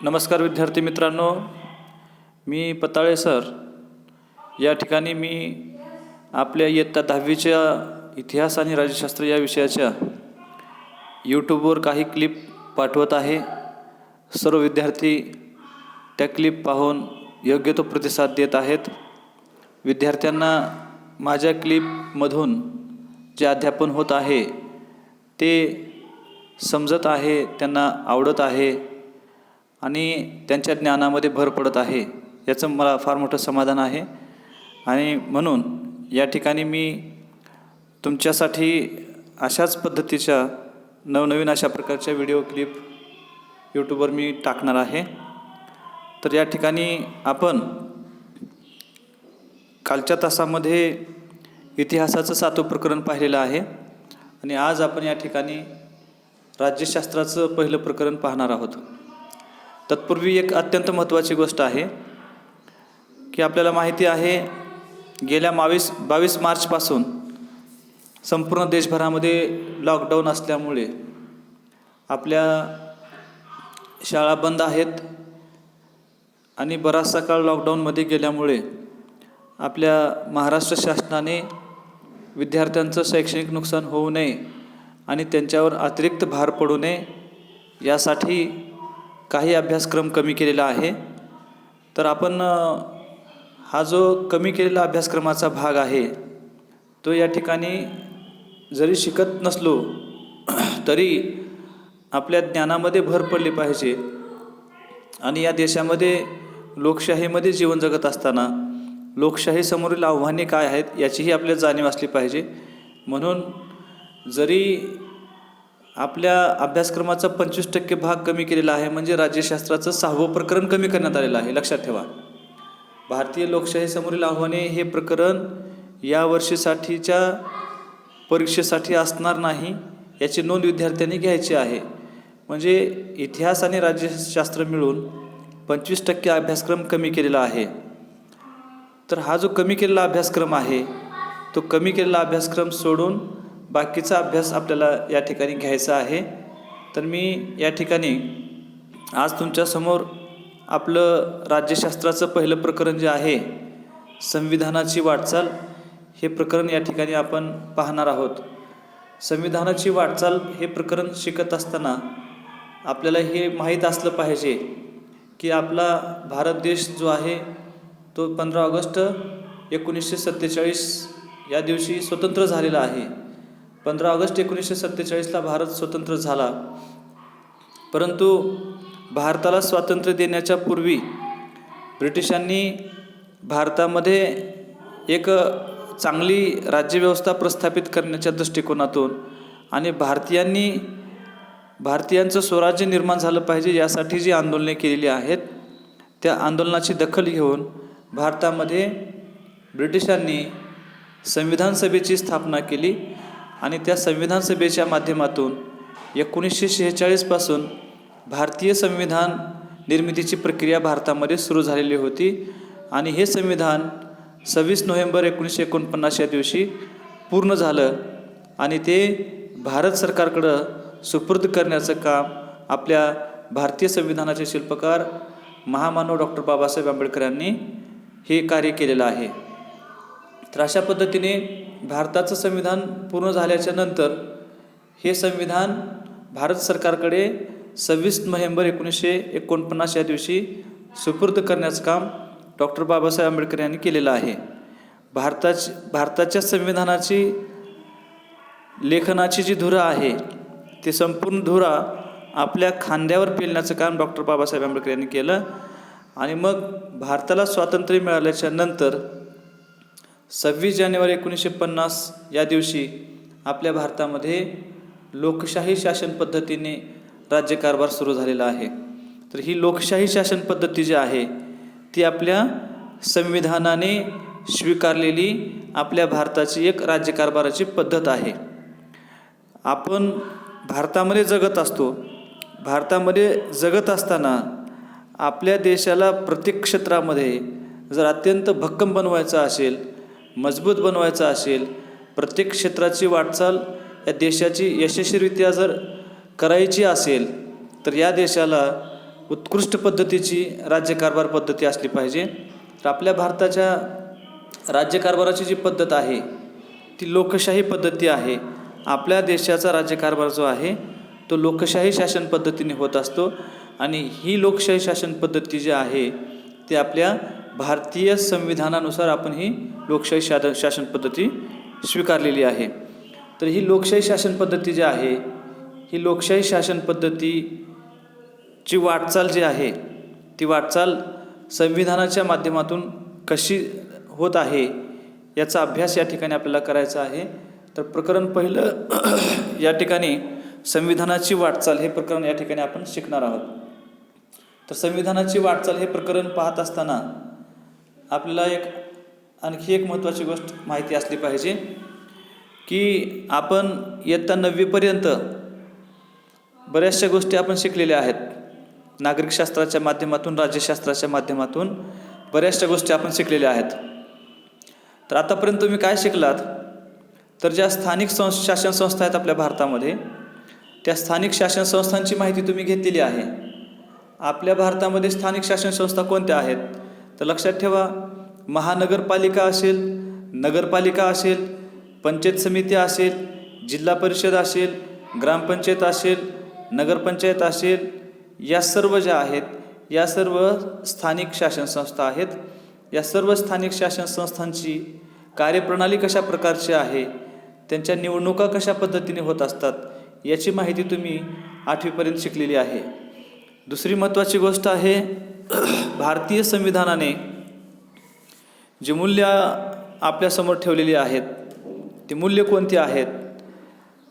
नमस्कार विद्यार्थी मित्रांनो, मी पताळे सर. या ठिकाणी मी आपल्या इयत्ता 10वीच्या इतिहास आणि राज्यशास्त्र या विषयाच्या यूट्यूबवर काही क्लिप पाठवत आहे. सर्व विद्यार्थी त्या क्लिप पाहून योग्य तो प्रतिसाद देत आहेत. विद्यार्थ्यांना माझ्या क्लिपमधून जे अध्यापन होत आहे ते समजत आहे, त्यांना आवडत आहे आणि त्यांच्या ज्ञानामध्ये भर पडत आहे, याचं मला फार मोठं समाधान आहे. आणि म्हणून या ठिकाणी मी तुमच्यासाठी अशाच पद्धतीच्या नवनवीन अशा प्रकारच्या व्हिडिओ क्लिप यूट्यूबवर मी टाकणार आहे. तर या ठिकाणी आपण कालच्या तासामध्ये इतिहासाचं 7वं प्रकरण पाहिलेलं आहे आणि आज आपण या ठिकाणी राज्यशास्त्राचं पहिलं प्रकरण पाहणार आहोत. तत्पूर्वी एक अत्यंत महत्त्वाची गोष्ट आहे की आपल्याला माहिती आहे, गेल्या 22 मार्चपासून संपूर्ण देशभरामध्ये लॉकडाऊन असल्यामुळे आपल्या शाळा बंद आहेत आणि बराचसा काळ लॉकडाऊनमध्ये गेल्यामुळे आपल्या महाराष्ट्र शासनाने विद्यार्थ्यांचं शैक्षणिक नुकसान होऊ नये आणि त्यांच्यावर अतिरिक्त भार पडू नये यासाठी काही अभ्यासक्रम कमी केलेला आहे. तर आपण हा जो कमी केलेला अभ्यासक्रमाचा भाग आहे तो या ठिकाणी जरी शिकत नसलो तरी आपल्या ज्ञानामध्ये भर पडली पाहिजे. आणि या देशामध्ये लोकशाहीमध्ये जीवन जगत असताना लोकशाहीसमोरील आव्हाने काय आहेत याचीही आपल्याला जाणीव असली पाहिजे. म्हणून जरी आपल्या अभ्यासक्रमाचा 25% भाग कमी केलेला आहे, म्हणजे राज्यशास्त्राचं 6वं प्रकरण कमी करण्यात आलेलं आहे. लक्षात ठेवा, भारतीय लोकशाहीसमोरील आव्हाने हे प्रकरण या वर्षीसाठीच्या परीक्षेसाठी असणार नाही याची नोंद विद्यार्थ्यांनी घ्यायची आहे. म्हणजे इतिहास आणि राज्यशास्त्र मिळून 25% अभ्यासक्रम कमी केलेला आहे. तर हा जो कमी केलेला अभ्यासक्रम आहे तो कमी केलेला अभ्यासक्रम सोडून बाकीचा अभ्यास आपल्याला या ठिकाणी घ्यायचा आहे. तर मी या ठिकाणी आज तुमच्यासमोर आपलं राज्यशास्त्राचं पहिलं प्रकरण जे आहे, संविधानाची वाटचाल, हे प्रकरण या ठिकाणी आपण पाहणार आहोत. संविधानाची वाटचाल हे प्रकरण शिकत असताना आपल्याला हे माहीत असलं पाहिजे की आपला भारत देश जो आहे तो 15 ऑगस्ट 1947 या दिवशी स्वतंत्र झालेला आहे. 15 ऑगस्ट 1947ला भारत स्वतंत्र झाला. परंतु भारताला स्वातंत्र्य देण्याच्या पूर्वी ब्रिटिशांनी भारतामध्ये एक चांगली राज्यव्यवस्था प्रस्थापित करण्याच्या दृष्टिकोनातून आणि भारतीयांचं स्वराज्य निर्माण झालं पाहिजे यासाठी जी आंदोलने केलेली आहेत त्या आंदोलनाची दखल घेऊन भारतामध्ये ब्रिटिशांनी संविधान सभेची स्थापना केली आणि त्या संविधान सभेच्या माध्यमातून 1946 पासून भारतीय संविधान निर्मितीची प्रक्रिया भारतामध्ये सुरू झालेली होती. आणि हे संविधान 26 नोव्हेंबर 1949 या दिवशी पूर्ण झालं आणि ते भारत सरकारकडं सुपूर्द करण्याचं काम आपल्या भारतीय संविधानाचे शिल्पकार महामानव डॉक्टर बाबासाहेब आंबेडकर यांनी हे कार्य केलेलं आहे. तर अशा पद्धतीने भारताचं संविधान पूर्ण झाल्याच्या नंतर हे संविधान भारत सरकारकडे 26 नोव्हेंबर 1949 या दिवशी सुपूर्द करण्याचं काम डॉक्टर बाबासाहेब आंबेडकर यांनी केलेलं आहे. भारताच्या संविधानाची लेखनाची जी धुरा आहे ती संपूर्ण धुरा आपल्या खांद्यावर पेलण्याचं काम डॉक्टर बाबासाहेब आंबेडकर यांनी केलं. आणि मग भारताला स्वातंत्र्य मिळाल्याच्या नंतर 26 जानेवारी 1950 या दिवशी आपल्या भारतामध्ये लोकशाही शासन पद्धतीने राज्यकारभार सुरू झालेला आहे. तर ही लोकशाही शासन पद्धती जी आहे ती आपल्या संविधानाने स्वीकारलेली आपल्या भारताची एक राज्यकारभाराची पद्धत आहे. आपण भारतामध्ये जगत असतो. भारतामध्ये जगत असताना आपल्या देशाला प्रत्येक क्षेत्रामध्ये जर अत्यंत भक्कम बनवायचं असेल, मजबूत बनवायचं असेल, प्रत्येक क्षेत्राची वाटचाल या देशाची यशस्वीरित्या जर करायची असेल तर या देशाला उत्कृष्ट पद्धतीची राज्यकारभार पद्धती असली पाहिजे. तर आपल्या भारताच्या राज्यकारभाराची जी पद्धत आहे ती लोकशाही पद्धती आहे. आपल्या देशाचा राज्यकारभार जो आहे तो लोकशाही शासन पद्धतीने होत असतो आणि ही लोकशाही शासन पद्धती जी आहे ती आपल्या भारतीय संविधानानुसार आपण ही लोकशाही शासन पद्धती स्वीकारलेली आहे. तर ही लोकशाही शासन पद्धती जी आहे ही लोकशाही शासन पद्धतीची वाटचाल जी आहे ती वाटचाल संविधानाच्या माध्यमातून कशी होत आहे याचा अभ्यास या ठिकाणी आपल्याला करायचा आहे. तर प्रकरण पहिलं या ठिकाणी संविधानाची वाटचाल हे प्रकरण या ठिकाणी आपण शिकणार आहोत. तर संविधानाची वाटचाल हे प्रकरण पाहत असताना आपल्याला आणखी एक महत्त्वाची गोष्ट माहिती असली पाहिजे की आपण इयत्ता 9वीपर्यंत बऱ्याचशा गोष्टी आपण शिकलेल्या आहेत. नागरिकशास्त्राच्या माध्यमातून राज्यशास्त्राच्या माध्यमातून बऱ्याचशा गोष्टी आपण शिकलेल्या आहेत. तर आतापर्यंत तुम्ही काय शिकलात तर ज्या स्थानिक शासन संस्था आहेत आपल्या भारतामध्ये त्या स्थानिक शासन संस्थांची माहिती तुम्ही घेतलेली आहे. आपल्या भारतामध्ये स्थानिक शासन संस्था कोणत्या आहेत तर लक्षात ठेवा, महानगरपालिका असेल, नगरपालिका असेल, पंचायत समिती असेल, जिल्हा परिषद असेल, ग्रामपंचायत असेल, नगरपंचायत असेल, या सर्व ज्या आहेत या सर्व स्थानिक शासन संस्था आहेत. या सर्व स्थानिक शासन संस्थांची कार्यप्रणाली कशा प्रकारची आहे, त्यांच्या निवडणुका कशा पद्धतीने होत असतात याची माहिती तुम्ही 8वीपर्यंत शिकलेली आहे. दुसरी महत्त्वाची गोष्ट आहे भारतीय संविधानाने जी मूल्य आपल्यासमोर ठेवलेली आहेत ती मूल्य कोणती आहेत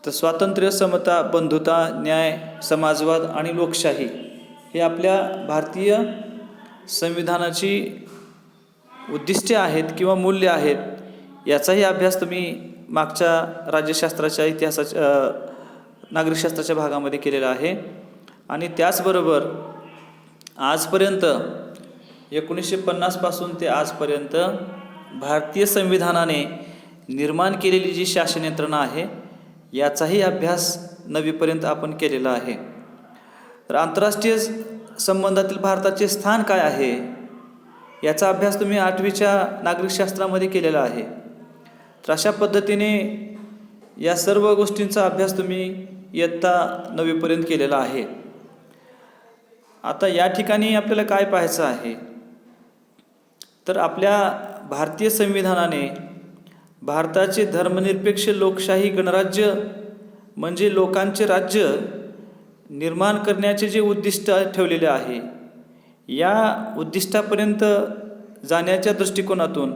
तर स्वातंत्र्य, समता, बंधुता, न्याय, समाजवाद आणि लोकशाही हे आपल्या भारतीय संविधानाची उद्दिष्टे आहेत किंवा मूल्य आहेत. याचाही अभ्यास तुम्ही मागच्या राज्यशास्त्राच्या इतिहासाच्या नागरिकशास्त्राच्या भागामध्ये केलेला आहे. आणि त्याचबरोबर आजपर्यंत 1950 पासून ते आजपर्यंत भारतीय संविधानाने निर्माण केलेली जी शासन यंत्रणा आहे याचाही अभ्यास 9वीपर्यंत आपण केलेला आहे. तर आंतरराष्ट्रीय संबंधातील भारताचे स्थान काय आहे याचा अभ्यास तुम्ही 8वीच्या नागरिकशास्त्रामध्ये केलेला आहे. तर अशा पद्धतीने या सर्व गोष्टींचा अभ्यास तुम्ही इयत्ता 9वीपर्यंत केलेला आहे. आता या ठिकाणी आपल्याला काय पाहायचं आहे तर आपल्या भारतीय संविधानाने भारताचे धर्मनिरपेक्ष लोकशाही गणराज्य म्हणजे लोकांचे राज्य निर्माण करण्याचे जे उद्दिष्ट ठेवलेले आहे या उद्दिष्टापर्यंत जाण्याच्या दृष्टिकोनातून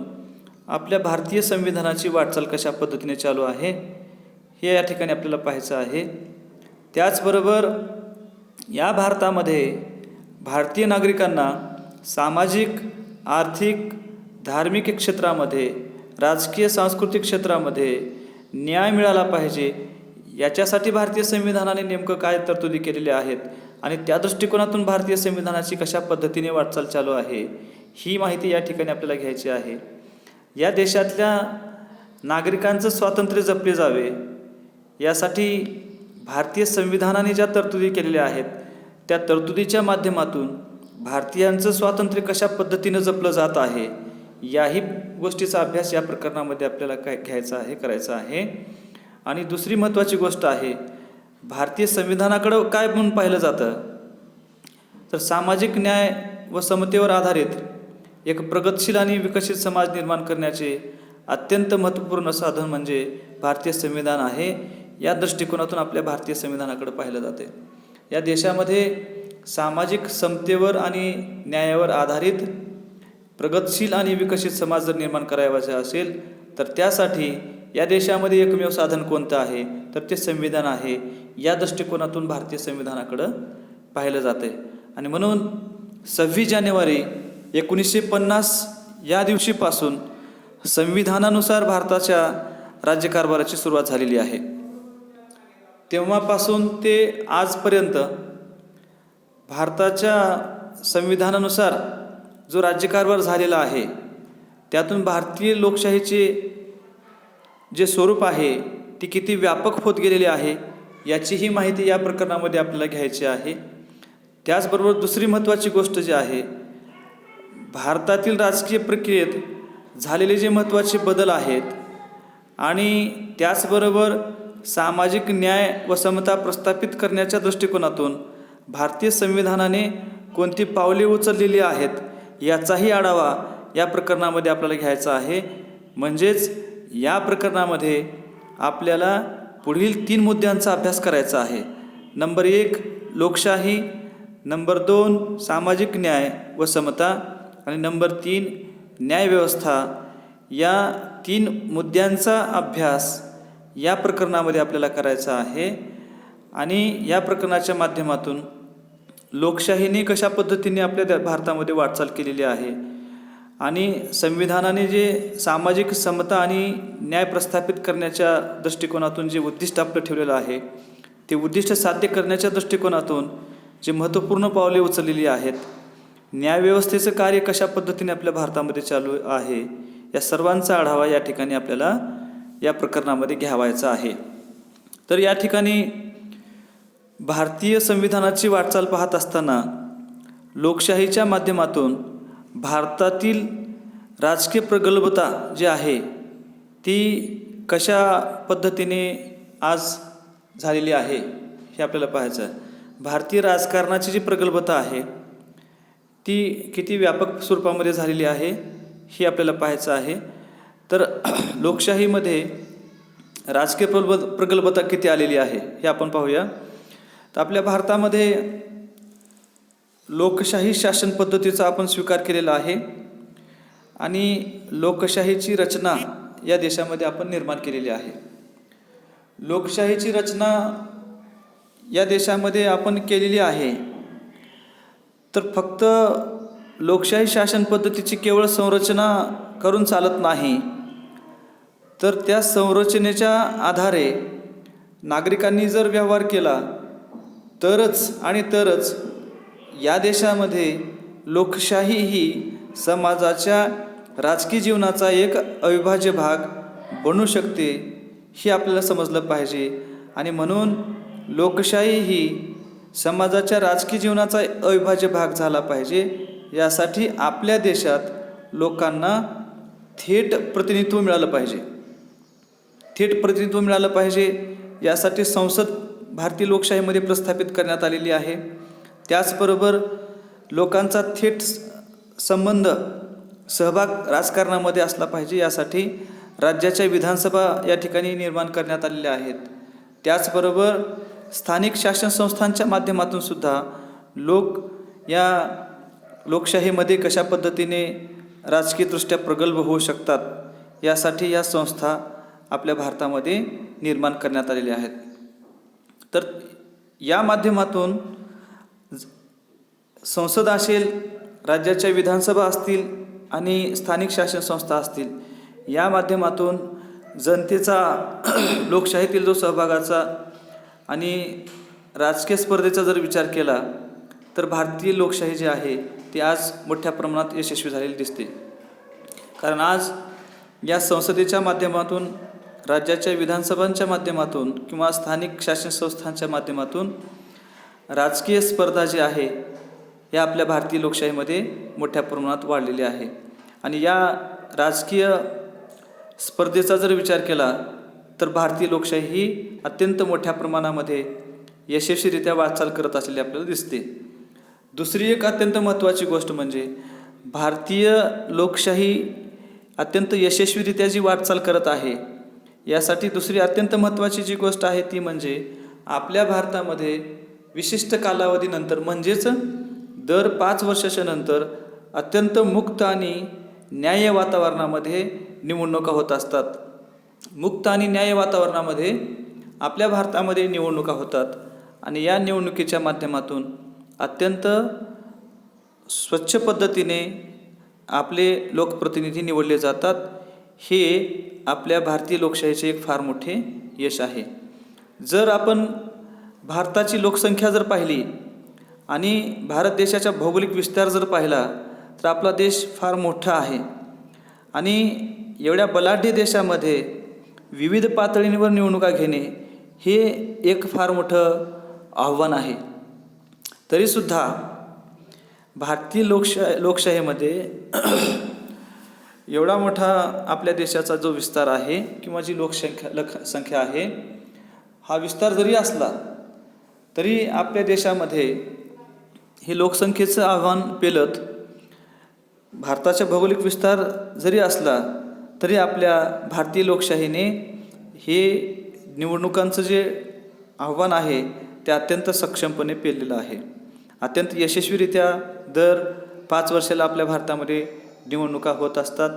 आपल्या भारतीय संविधानाची वाटचाल कशा पद्धतीने चालू आहे हे या ठिकाणी आपल्याला पाहायचं आहे. त्याचबरोबर या भारतामध्ये भारतीय नागरिकांना सामाजिक, आर्थिक, धार्मिक क्षेत्रामध्ये, राजकीय, सांस्कृतिक क्षेत्रामध्ये न्याय मिळाला पाहिजे याच्यासाठी भारतीय संविधानाने नेमकं काय तरतुदी केलेल्या आहेत आणि त्या दृष्टिकोनातून भारतीय संविधानाची कशा पद्धतीने वाटचाल चालू आहे ही माहिती या ठिकाणी आपल्याला घ्यायची आहे. या देशातल्या नागरिकांचं स्वातंत्र्य जपले जावे यासाठी भारतीय संविधानाने ज्या तरतुदी केलेल्या आहेत त्या तरतुदीच्या माध्यमातून भारतीयांचं स्वातंत्र्य कशा पद्धतीनं जपलं जात आहे याही गोष्टीचा अभ्यास या प्रकरणामध्ये आपल्याला काय घ्यायचा आहे, करायचा आहे. आणि दुसरी महत्त्वाची गोष्ट आहे भारतीय संविधानाकडं काय म्हणून पाहिलं जातं तर सामाजिक न्याय व समतेवर आधारित एक प्रगतशील आणि विकसित समाज निर्माण करण्याचे अत्यंत महत्त्वपूर्ण साधन म्हणजे भारतीय संविधान आहे. या दृष्टिकोनातून आपल्या भारतीय संविधानाकडे पाहिलं जाते. या देशामध्ये सामाजिक समतेवर आणि न्यायावर आधारित प्रगतशील आणि विकसित समाज जर निर्माण करायचा असेल तर त्यासाठी या देशामध्ये एकमेव साधन कोणतं आहे तर ते संविधान आहे. या दृष्टिकोनातून भारतीय संविधानाकडं पाहिलं जाते. आणि म्हणून 26 जानेवारी 1950 या दिवशीपासून संविधानानुसार भारताच्या राज्यकारभाराची सुरुवात झालेली आहे. तेव्हापासून ते आजपर्यंत भारताच्या संविधानानुसार जो राज्यकारभार झालेला आहे त्यातून भारतीय लोकशाहीचे जे स्वरूप आहे ती किती व्यापक होत गेलेली आहे याचीही माहिती या प्रकरणामध्ये आपल्याला घ्यायची आहे. त्याचबरोबर दुसरी महत्त्वाची गोष्ट जी आहे, भारतातील राजकीय प्रक्रियेत झालेले जे महत्त्वाचे बदल आहेत आणि त्याचबरोबर सामाजिक न्याय व समता प्रस्थापित करण्याच्या दृष्टिकोनातून भारतीय संविधानाने कोणती पावले उचललेली आहेत याचाही आढावा या प्रकरणामध्ये आपल्याला घ्यायचा आहे. म्हणजेच या प्रकरणामध्ये आपल्याला पुढील 3 मुद्द्यांचा अभ्यास करायचा आहे. नंबर 1 लोकशाही, नंबर 2 सामाजिक न्याय व समता आणि नंबर 3 न्यायव्यवस्था. या 3 मुद्द्यांचा अभ्यास या प्रकरणामध्ये आपल्याला करायचा आहे. आणि या प्रकरणाच्या माध्यमातून लोकशाहीने कशा पद्धतीने आपल्या भारतामध्ये वाटचाल केलेली आहे आणि संविधानाने जे सामाजिक समता आणि न्याय प्रस्थापित करण्याच्या दृष्टिकोनातून जे उद्दिष्ट आपलं ठेवलेलं आहे, ते उद्दिष्ट साध्य करण्याच्या दृष्टिकोनातून जे महत्त्वपूर्ण पावले उचललेली आहेत, न्यायव्यवस्थेचं कार्य कशा पद्धतीने आपल्या भारतामध्ये चालू आहे, या सर्वांचा आढावा या ठिकाणी आपल्याला या प्रकरणामध्ये घ्यावायचा आहे. तर या ठिकाणी भारतीय संविधानाची वाटचाल पाहत असताना लोकशाहीच्या माध्यमातून भारतातील राजकीय प्रगल्भता जी आहे ती कशा पद्धतीने आज झालेली आहे हे आपल्याला पाहायचं आहे. भारतीय राजकारणाची जी प्रगल्भता आहे ती किती व्यापक स्वरूपामध्ये झालेली आहे हे आपल्याला पाहायचं आहे. तर लोकशाहीमध्ये राजकीय प्रगल्भता किती आलेली आहे हे आपण पाहूया. तर आपल्या भारतामध्ये लोकशाही शासन पद्धतीचा आपण स्वीकार केलेला आहे आणि लोकशाहीची रचना या देशामध्ये आपण निर्माण केलेली आहे. लोकशाहीची रचना या देशामध्ये आपण केलेली आहे. तर फक्त लोकशाही शासन पद्धतीची केवळ संरचना करून चालत नाही, तर त्या संरचनेच्या आधारे नागरिकांनी जर व्यवहार केला तरच या देशामध्ये लोकशाही ही समाजाच्या राजकीय जीवनाचा एक अविभाज्य भाग बनू शकते हे आपल्याला समजलं पाहिजे. आणि म्हणून लोकशाही ही समाजाच्या राजकीय जीवनाचा अविभाज्य भाग झाला पाहिजे. यासाठी आपल्या देशात लोकांना थेट प्रतिनिधित्व मिळालं पाहिजे. यासाठी संसद भारतीय लोकशाहीमध्ये प्रस्थापित करण्यात आलेली आहे. त्याचबरोबर लोकांचा थेट संबंध सहभाग राजकारणामध्ये असला पाहिजे. यासाठी राज्याच्या विधानसभा या ठिकाणी निर्माण करण्यात आलेल्या आहेत. त्याचबरोबर स्थानिक शासन संस्थांच्या माध्यमातून सुद्धा लोक या लोकशाहीमध्ये कशा पद्धतीने राजकीयदृष्ट्या प्रगल्भ होऊ शकतात यासाठी या संस्था आपल्या भारतामध्ये निर्माण करण्यात आलेल्या आहेत. तर या माध्यमातून संसद असेल, राज्याच्या विधानसभा असतील आणि स्थानिक शासन संस्था असतील, या माध्यमातून जनतेचा लोकशाहीतील जो सहभागाचा आणि राजकीय स्पर्धेचा जर विचार केला तर भारतीय लोकशाही जी आहे ती आज मोठ्या प्रमाणात यशस्वी झालेली दिसते. कारण आज या संसदेच्या माध्यमातून, राज्याच्या विधानसभांच्या माध्यमातून किंवा स्थानिक शासन संस्थांच्या माध्यमातून राजकीय स्पर्धा जी आहे या आपल्या भारतीय लोकशाहीमध्ये मोठ्या प्रमाणात वाढलेली आहे. आणि या राजकीय स्पर्धेचा जर विचार केला तर भारतीय लोकशाही ही अत्यंत मोठ्या प्रमाणामध्ये यशस्वीरित्या वाटचाल करत असलेली आपल्याला दिसते. दुसरी एक अत्यंत महत्त्वाची गोष्ट म्हणजे भारतीय लोकशाही अत्यंत यशस्वीरित्या जी वाटचाल करत आहे यासाठी दुसरी अत्यंत महत्त्वाची जी गोष्ट आहे ती म्हणजे आपल्या भारतामध्ये विशिष्ट कालावधीनंतर म्हणजेच दर 5 वर्षाच्या नंतर अत्यंत मुक्त आणि न्याय्य वातावरणामध्ये निवडणुका होत असतात. मुक्त आणि न्याय्य वातावरणामध्ये आपल्या भारतामध्ये निवडणुका होतात आणि या निवडणुकीच्या माध्यमातून अत्यंत स्वच्छ पद्धतीने आपले लोकप्रतिनिधी निवडले जातात. हे आपल्या भारतीय लोकशाहीचे एक फार मोठे यश आहे. जर आपण भारताची लोकसंख्या जर पाहिली आणि भारत देशाचा भौगोलिक विस्तार जर पाहिला तर आपला देश फार मोठा आहे आणि एवढ्या बलाढ्य देशामध्ये विविध पातळींवर निवडणुका घेणे हे एक फार मोठं आव्हान आहे. तरीसुद्धा भारतीय लोकशाहीमध्ये एवढा मोठा आपल्या देशाचा जो विस्तार आहे किंवा जी लोकसंख्या आहे, हा विस्तार जरी असला तरी आपल्या देशामध्ये हे लोकसंख्येचं आव्हान पेलत भारताचा भौगोलिक विस्तार जरी असला तरी आपल्या भारतीय लोकशाहीने हे निवडणुकांचं जे आव्हान आहे ते अत्यंत सक्षमपणे पेललेलं आहे. अत्यंत यशस्वीरित्या दर 5 वर्षाला आपल्या भारतामध्ये निवडणुका होत असतात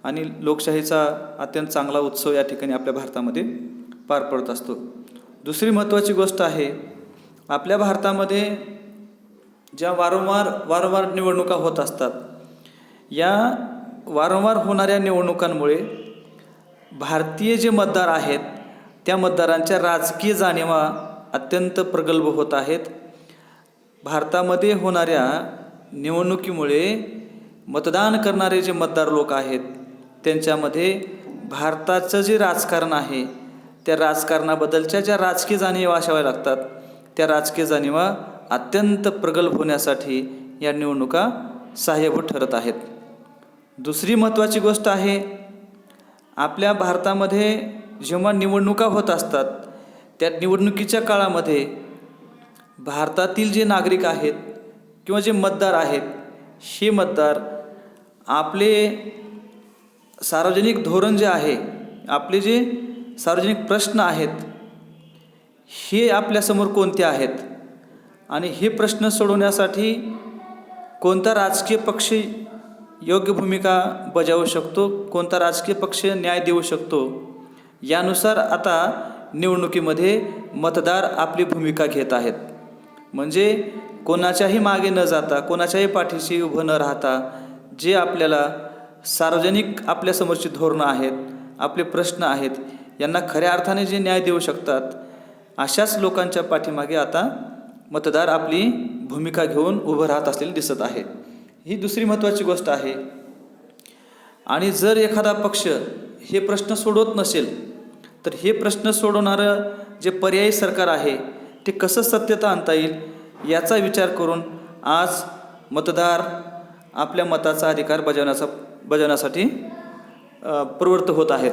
आणि लोकशाहीचा अत्यंत चांगला उत्सव या ठिकाणी आपल्या भारतामध्ये पार पडत असतो. दुसरी महत्त्वाची गोष्ट आहे, आपल्या भारतामध्ये ज्या वारंवार निवडणुका होत असतात, या वारंवार होणाऱ्या निवडणुकांमुळे भारतीय जे मतदार आहेत त्या मतदारांच्या राजकीय जाणीवा अत्यंत प्रगल्भ होत आहेत. भारतामध्ये होणाऱ्या निवडणुकीमुळे मतदान करणारे जे मतदार लोक आहेत त्यांच्यामध्ये भारताचं जे राजकारण आहे त्या राजकारणाबद्दलच्या ज्या राजकीय जाणीवा असाव्या लागतात त्या राजकीय जाणीवा अत्यंत प्रगल्भ होण्यासाठी या निवडणुका सहाय्यभूत ठरत आहेत. दुसरी महत्त्वाची गोष्ट आहे, आपल्या भारतामध्ये जेव्हा निवडणुका होत असतात त्या निवडणुकीच्या काळामध्ये भारतातील जे नागरिक आहेत किंवा जे मतदार आहेत, हे मतदार आपले सार्वजनिक धोरण जे आहे, आपले जे सार्वजनिक प्रश्न आहेत हे आपल्यासमोर कोणते आहेत आणि हे प्रश्न सोडवण्यासाठी कोणता राजकीय पक्ष योग्य भूमिका बजावू शकतो, कोणता राजकीय पक्ष न्याय देऊ शकतो, यानुसार आता निवडणुकीमध्ये मतदार आपली भूमिका घेत आहेत. म्हणजे कोणाच्याही मागे न जाता, कोणाच्याही पाठीशी उभं न राहता जे आपल्याला सार्वजनिक आपल्यासमोरची धोरणं आहेत, आपले प्रश्न आहेत, यांना खऱ्या अर्थाने जे न्याय देऊ शकतात अशाच लोकांच्या पाठीमागे आता मतदार आपली भूमिका घेऊन उभं राहत असलेले दिसत आहे. ही दुसरी महत्त्वाची गोष्ट आहे. आणि जर एखादा पक्ष हे प्रश्न सोडवत नसेल तर हे प्रश्न सोडवणारं जे पर्यायी सरकार आहे ते कसं सत्यता आणता येईल याचा विचार करून आज मतदार आपल्या मताचा अधिकार बजावण्यासाठी प्रवृत्त होत आहेत.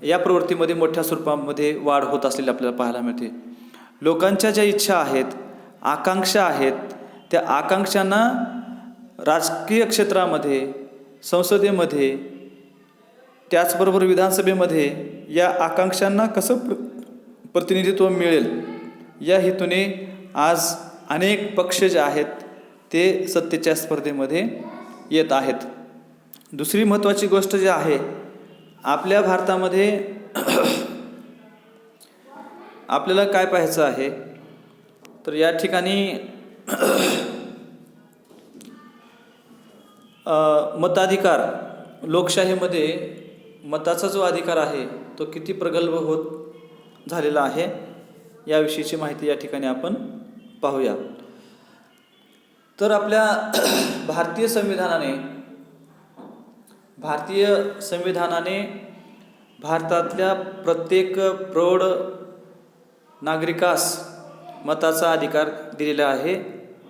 या प्रवृत्तीमध्ये मोठ्या स्वरूपामध्ये वाढ होत असलेली आपल्याला पाहायला मिळते. लोकांच्या ज्या इच्छा आहेत, आकांक्षा आहेत, त्या आकांक्षांना राजकीय क्षेत्रामध्ये, संसदेमध्ये, त्याचबरोबर विधानसभेमध्ये या आकांक्षांना कसं प्रतिनिधित्व मिळेल या हेतूने आज अनेक पक्ष जे आहेत ते सत्तेच्या स्पर्धेमध्ये येत आहेत. दुसरी महत्त्वाची गोष्ट जी आहे, आपल्या भारतामध्ये आपल्याला काय पाहायचं आहे तर या ठिकाणी मताधिकार, लोकशाहीमध्ये मताचा जो अधिकार आहे तो किती प्रगल्भ होत झालेला आहे याविषयीची माहिती या ठिकाणी आपण पाहूया. तर आपल्या भारतीय संविधानाने भारतातल्या प्रत्येक प्रौढ नागरिकास मताचा अधिकार दिलेला आहे,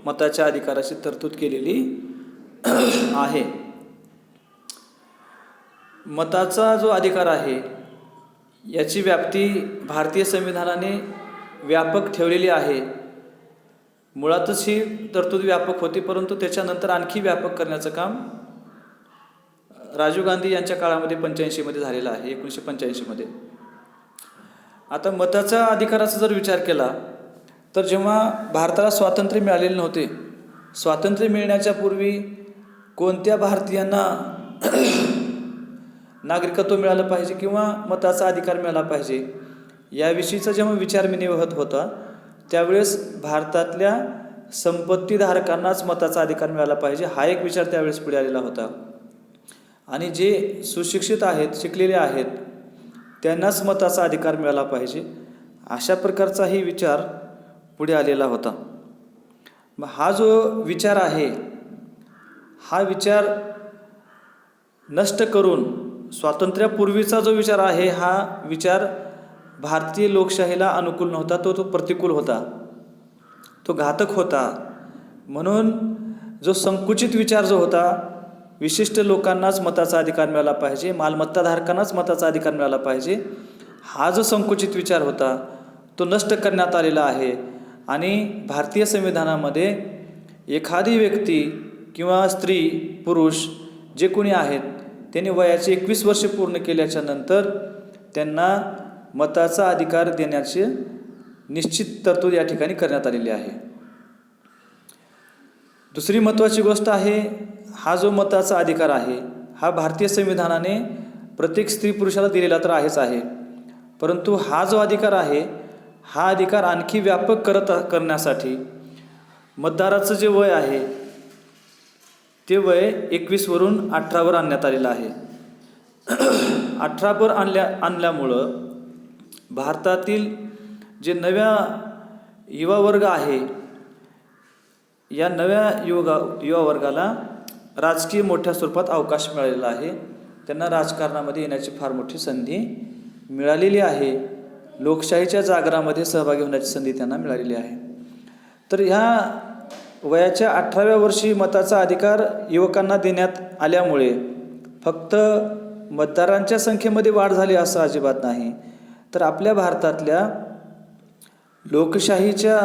मताच्या अधिकाराची तरतूद केलेली आहे. मताचा जो अधिकार आहे याची व्याप्ती भारतीय संविधानाने व्यापक ठेवलेली आहे. मुळातच ही तरतूद व्यापक होती, परंतु त्याच्यानंतर आणखी व्यापक करण्याचं काम राजीव गांधी यांच्या काळामध्ये 85मध्ये झालेलं आहे, 1985मध्ये. आता मताच्या अधिकाराचा जर विचार केला तर जेव्हा भारताला स्वातंत्र्य मिळालेले नव्हते, स्वातंत्र्य मिळण्याच्या पूर्वी कोणत्या भारतीयांना नागरिकत्व मिळालं पाहिजे किंवा मताचा अधिकार मिळाला पाहिजे याविषयीचा जेव्हा विचारविनिमय होत होता त्यावेळेस भारतातल्या संपत्तीधारकांनाच मताचा अधिकार मिळाला पाहिजे हा एक विचार त्यावेळेस पुढे आलेला होता. आणि जे सुशिक्षित आहेत, शिकलेले आहेत, त्यांनाच मताचा अधिकार मिळाला पाहिजे अशा प्रकारचाही विचार पुढे आलेला होता. हा जो विचार आहे हा विचार नष्ट करून स्वातंत्र्यापूर्वीचा जो विचार आहे हा विचार भारतीय लोकशाहीला अनुकूल नव्हता, तो प्रतिकूल होता, तो घातक होता. म्हणून जो संकुचित विचार जो होता, विशिष्ट लोकांनाच मताचा अधिकार मिळाला पाहिजे, मालमत्ताधारकांनाच मताचा अधिकार मिळाला पाहिजे, हा जो संकुचित विचार होता तो नष्ट करण्यात आलेला आहे. आणि भारतीय संविधानामध्ये एखादी व्यक्ती किंवा स्त्री पुरुष जे कोणी आहेत त्यांनी वयाचे 21 वर्ष पूर्ण केल्याच्या नंतर त्यांना मताचा अधिकार देण्याचे निश्चित तरतूद या ठिकाणी करण्यात आलेली आहे. दुसरी महत्त्वाची गोष्ट आहे, हा जो मताचा अधिकार आहे हा भारतीय संविधानाने प्रत्येक स्त्री पुरुषाला दिलेला तर आहेच आहे, परंतु हा जो अधिकार आहे हा अधिकार आणखी व्यापक करण्यासाठी मतदाराचं जे वय आहे ते वय 21 वरून 18वर आणण्यात आलेलं आहे. 18वर आणल्यामुळं भारतातील जे नव्या युवा वर्ग आहे या नव्या युवा वर्गाला राजकीय मोठ्या स्वरूपात अवकाश मिळालेला आहे. त्यांना राजकारणामध्ये येण्याची फार मोठी संधी मिळालेली आहे. लोकशाहीच्या जागरामध्ये सहभागी होण्याची संधी त्यांना मिळालेली आहे. तर ह्या वयाच्या 18व्या वर्षी मताचा अधिकार युवकांना देण्यात आल्यामुळे फक्त मतदारांच्या संख्येमध्ये वाढ झाली असं अजिबात नाही, तर आपल्या भारतातल्या लोकशाहीच्या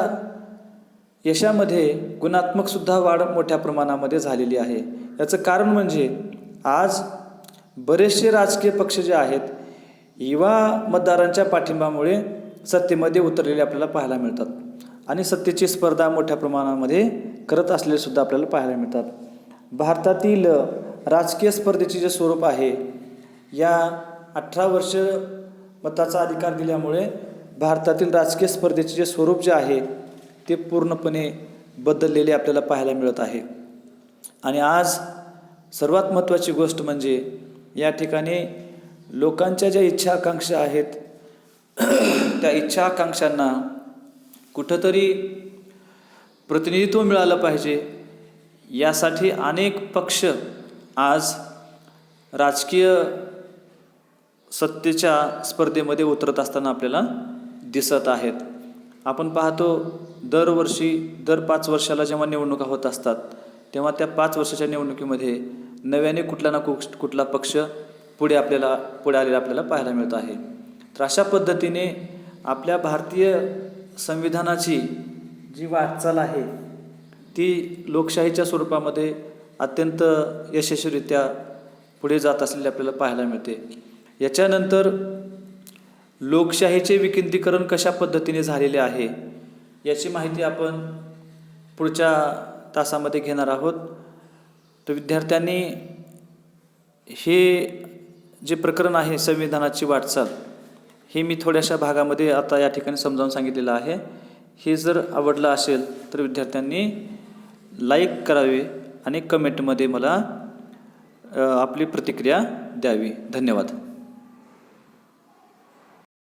यशामध्ये गुणात्मकसुद्धा वाढ मोठ्या प्रमाणामध्ये झालेली आहे. याचं कारण म्हणजे आज बरेचसे राजकीय पक्ष जे आहेत युवा मतदारांच्या पाठिंब्यामुळे सत्तेमध्ये उतरलेले आपल्याला पाहायला मिळतात आणि सत्तेची स्पर्धा मोठ्या प्रमाणामध्ये करत असलेले सुद्धा आपल्याला पाहायला मिळतात. भारतातील राजकीय स्पर्धेचे जे स्वरूप आहे, या 18 वर्ष मताचा अधिकार दिल्यामुळे भारतातील राजकीय स्पर्धेचे जे स्वरूप जे आहे ते पूर्णपणे बदललेले आपल्याला पाहायला मिळत आहे. आणि आज सर्वात महत्त्वाची गोष्ट म्हणजे या ठिकाणी लोकांच्या ज्या इच्छा आकांक्षा आहेत त्या इच्छा आकांक्षांना कुठंतरी प्रतिनिधित्व मिळालं पाहिजे, यासाठी अनेक पक्ष आज राजकीय सत्तेच्या स्पर्धेमध्ये उतरत असताना आपल्याला दिसत आहेत. आपण पाहतो दरवर्षी दर 5 वर्षाला जेव्हा निवडणुका होत असतात तेव्हा त्या 5 वर्षाच्या निवडणुकीमध्ये नव्याने कुठला ना कुठला पक्ष पुढे आलेला आपल्याला पाहायला मिळत आहे. तर अशा पद्धतीने आपल्या भारतीय संविधानाची जी वाटचाल आहे ती लोकशाहीच्या स्वरूपामध्ये अत्यंत यशस्वीरित्या पुढे जात असलेली आपल्याला पाहायला मिळते. याच्यानंतर लोकशाहीचे विकेंद्रीकरण कशा पद्धतीने झालेले आहे याची माहिती आपण पुढच्या तासामध्ये घेणार आहोत. तर विद्यार्थ्यांनी हे जे प्रकरण आहे संविधानाची वाटचाल हे मी थोड्याशा भागामध्ये आता या ठिकाणी समजावून सांगितलेलं आहे. हे जर आवडलं असेल तर विद्यार्थ्यांनी लाईक करावे आणि कमेंटमध्ये मला आपली प्रतिक्रिया द्यावी. धन्यवाद.